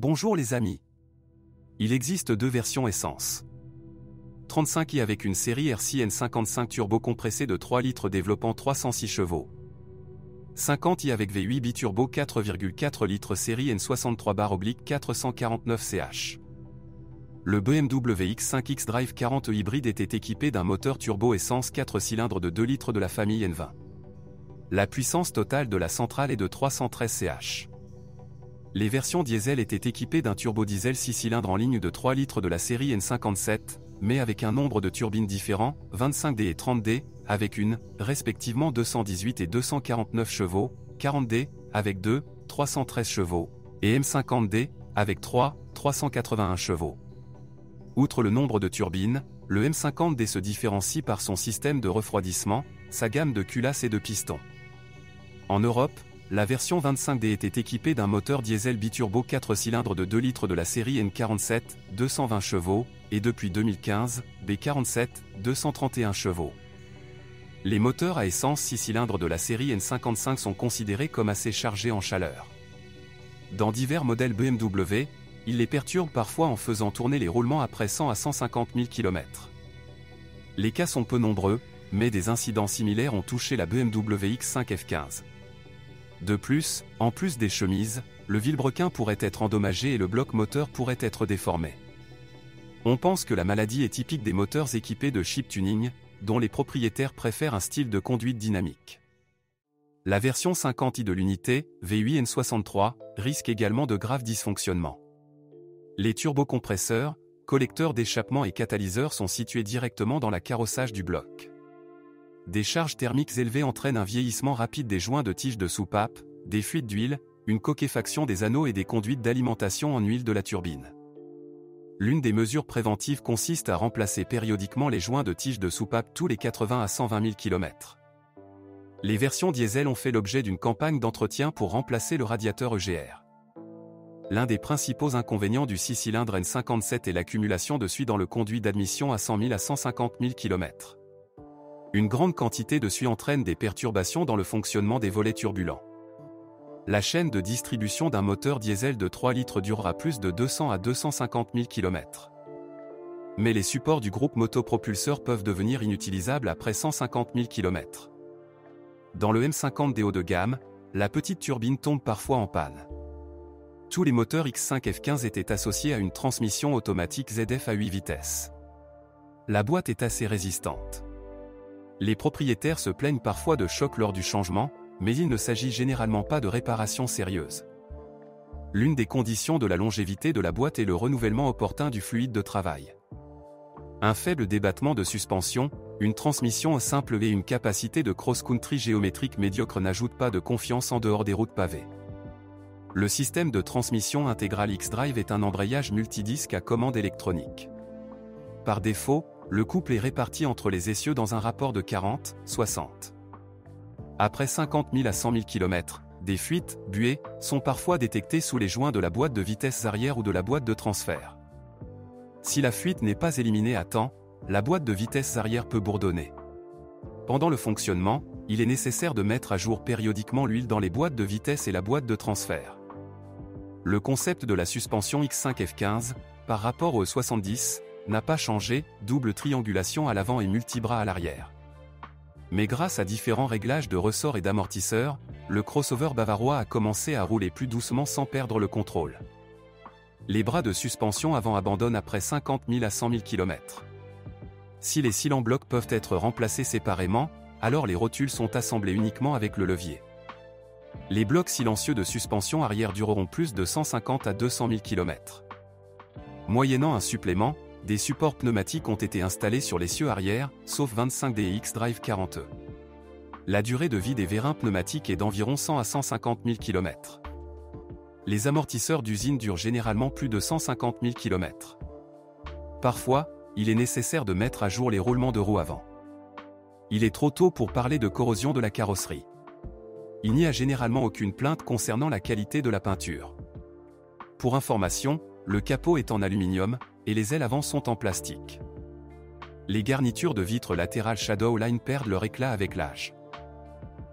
Bonjour les amis. Il existe deux versions essence. 35i avec une série RCN55 turbo compressée de 3 litres développant 306 chevaux. 50i avec V8 biturbo 4,4 litres série N63/449 ch. Le BMW X5 xDrive 40 hybride était équipé d'un moteur turbo essence 4 cylindres de 2 litres de la famille N20. La puissance totale de la centrale est de 313 ch. Les versions diesel étaient équipées d'un turbo-diesel 6 cylindres en ligne de 3 litres de la série N57, mais avec un nombre de turbines différents, 25D et 30D, avec une, respectivement 218 et 249 chevaux, 40D, avec 2, 313 chevaux, et M50D, avec 3, 381 chevaux. Outre le nombre de turbines, le M50D se différencie par son système de refroidissement, sa gamme de culasses et de pistons. En Europe, la version 25D était équipée d'un moteur diesel biturbo 4 cylindres de 2 litres de la série N47, 220 chevaux, et depuis 2015, B47, 231 chevaux. Les moteurs à essence 6 cylindres de la série N55 sont considérés comme assez chargés en chaleur. Dans divers modèles BMW, ils les perturbent parfois en faisant tourner les roulements après 100 à 150 000 km. Les cas sont peu nombreux, mais des incidents similaires ont touché la BMW X5 F15. De plus, en plus des chemises, le vilebrequin pourrait être endommagé et le bloc moteur pourrait être déformé. On pense que la maladie est typique des moteurs équipés de chip tuning, dont les propriétaires préfèrent un style de conduite dynamique. La version 50i de l'unité, V8 N63, risque également de graves dysfonctionnements. Les turbocompresseurs, collecteurs d'échappement et catalyseurs sont situés directement dans la carrossage du bloc. Des charges thermiques élevées entraînent un vieillissement rapide des joints de tige de soupape, des fuites d'huile, une coquefaction des anneaux et des conduites d'alimentation en huile de la turbine. L'une des mesures préventives consiste à remplacer périodiquement les joints de tige de soupape tous les 80 à 120 000 km. Les versions diesel ont fait l'objet d'une campagne d'entretien pour remplacer le radiateur EGR. L'un des principaux inconvénients du 6 cylindres N57 est l'accumulation de suie dans le conduit d'admission à 100 000 à 150 000 km. Une grande quantité de suie entraîne des perturbations dans le fonctionnement des volets turbulents. La chaîne de distribution d'un moteur diesel de 3 litres durera plus de 200 à 250 000 km. Mais les supports du groupe motopropulseur peuvent devenir inutilisables après 150 000 km. Dans le M50D haut de gamme, la petite turbine tombe parfois en panne. Tous les moteurs X5 F15 étaient associés à une transmission automatique ZF à 8 vitesses. La boîte est assez résistante. Les propriétaires se plaignent parfois de chocs lors du changement, mais il ne s'agit généralement pas de réparations sérieuses. L'une des conditions de la longévité de la boîte est le renouvellement opportun du fluide de travail. Un faible débattement de suspension, une transmission simple et une capacité de cross-country géométrique médiocre n'ajoutent pas de confiance en dehors des routes pavées. Le système de transmission intégrale xDrive est un embrayage multidisque à commande électronique. Par défaut, le couple est réparti entre les essieux dans un rapport de 40-60. Après 50 000 à 100 000 km, des fuites, buées, sont parfois détectées sous les joints de la boîte de vitesse arrière ou de la boîte de transfert. Si la fuite n'est pas éliminée à temps, la boîte de vitesse arrière peut bourdonner. Pendant le fonctionnement, il est nécessaire de mettre à jour périodiquement l'huile dans les boîtes de vitesse et la boîte de transfert. Le concept de la suspension X5 F15, par rapport au E70, n'a pas changé, double triangulation à l'avant et multibras à l'arrière. Mais grâce à différents réglages de ressorts et d'amortisseurs, le crossover bavarois a commencé à rouler plus doucement sans perdre le contrôle. Les bras de suspension avant abandonnent après 50 000 à 100 000 km. Si les cylindres blocs peuvent être remplacés séparément, alors les rotules sont assemblés uniquement avec le levier. Les blocs silencieux de suspension arrière dureront plus de 150 à 200 000 km. Moyennant un supplément, des supports pneumatiques ont été installés sur l'essieu arrière, sauf 25D et xDrive 40e. La durée de vie des vérins pneumatiques est d'environ 100 à 150 000 km. Les amortisseurs d'usine durent généralement plus de 150 000 km. Parfois, il est nécessaire de mettre à jour les roulements de roues avant. Il est trop tôt pour parler de corrosion de la carrosserie. Il n'y a généralement aucune plainte concernant la qualité de la peinture. Pour information, le capot est en aluminium, et les ailes avant sont en plastique. Les garnitures de vitres latérales Shadowline perdent leur éclat avec l'âge.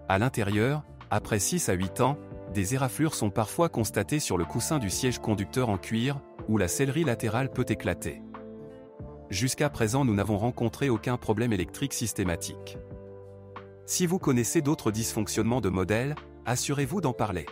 À l'intérieur, après 6 à 8 ans, Des éraflures sont parfois constatées sur le coussin du siège conducteur en cuir, où la sellerie latérale peut éclater. Jusqu'à présent, nous n'avons rencontré aucun problème électrique systématique. Si vous connaissez d'autres dysfonctionnements de modèle, assurez-vous d'en parler.